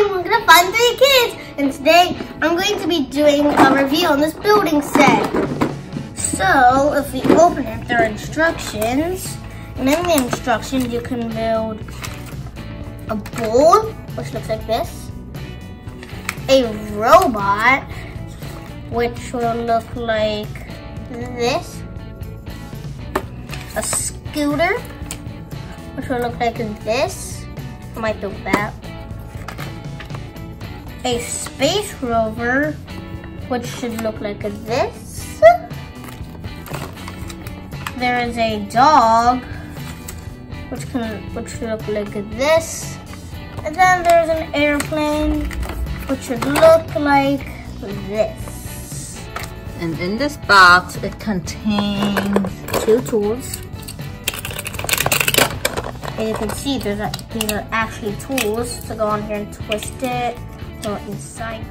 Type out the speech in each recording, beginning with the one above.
time, we're gonna find 3 kids, and today I'm going to be doing a review on this building set. So, if we open it, there are instructions, and in the instructions you can build a bowl, which looks like this, a robot, which will look like this, a scooter, which will look like this, I might build that, a space rover, which should look like this, there is a dog, which should look like this, and then there's an airplane, which should look like this. And in this box, it contains 2 tools. And you can see these are actually tools to go on here and twist it, go inside.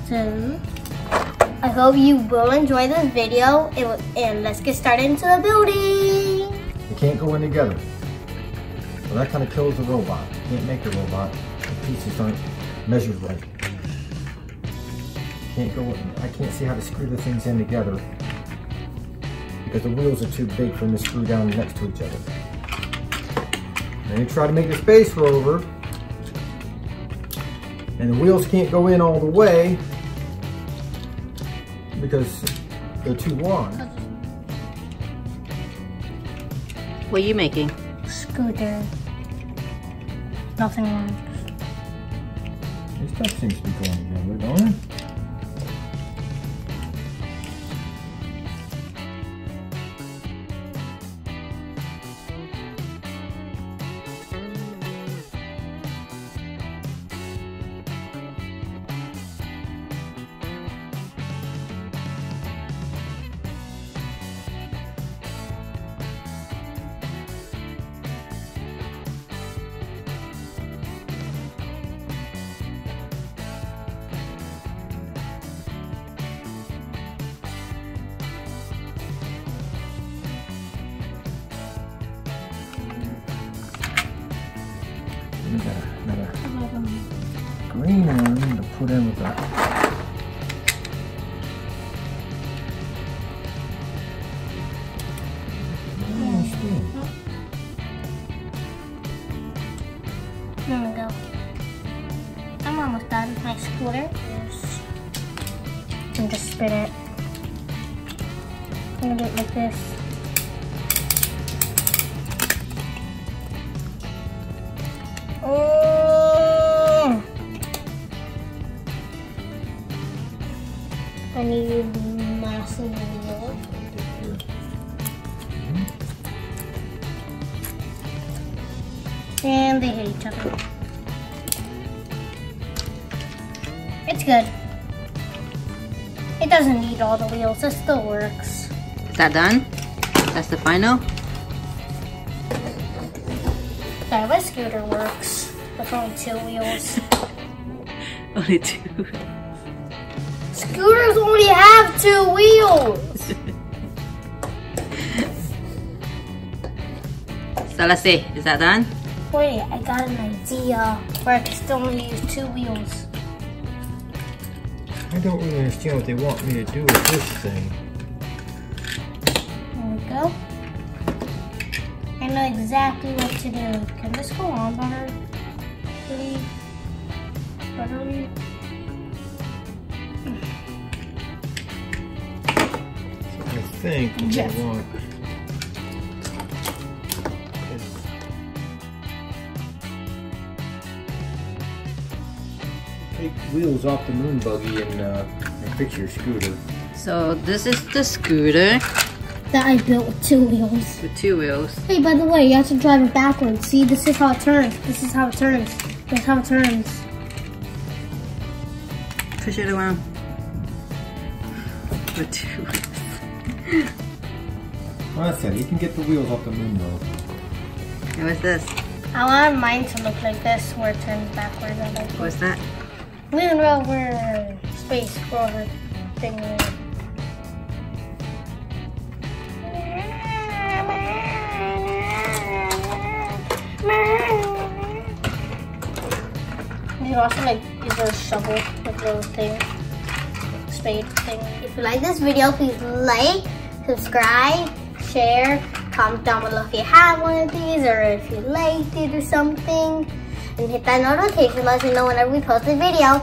So, I hope you will enjoy this video, and let's get started into the building. They can't go in together. So that kind of kills the robot. You can't make the robot. The pieces aren't measured right. Can't go in. I can't see how to screw the things in together because the wheels are too big for them to screw down next to each other. Then you try to make the space rover, and the wheels can't go in all the way because they're too wide. What are you making? Scooter. Nothing wrong. This stuff seems to be going together, don't it? Got a green one to put in with that. There we go. I'm almost done. My scooter. And just spin it. I'm gonna do it like this. Oh! I need massive wheel. And they hit each other. It's good. It doesn't need all the wheels, it still works. Is that done? That's the final? Sorry, my scooter works with only 2 wheels. Only 2. Scooters only have 2 wheels! So let's see, is that done? Wait, I got an idea where I can still only use 2 wheels. I don't really understand what they want me to do with this thing. There we go. I know exactly what to do. Can this go on better? Please? Buttery? So I think what Jeff. they want take wheels off the moon buggy and fix your scooter. So this is the scooter That I built with 2 wheels. with 2 wheels. Hey, by the way, you have to drive it backwards. See, this is how it turns. This is how it turns. This is how it turns. Push it around. With 2 wheels. Well, that's it. You can get the wheels off the moon though. And what's this? I want mine to look like this, where it turns backwards. I like What's that? Moon rover, space rover thing. can also like use a shovel, like a little thing, spade thing. If you like this video, please like, subscribe, share, comment down below if you have one of these or if you liked it or something. And hit that notification, let us know whenever we post a video.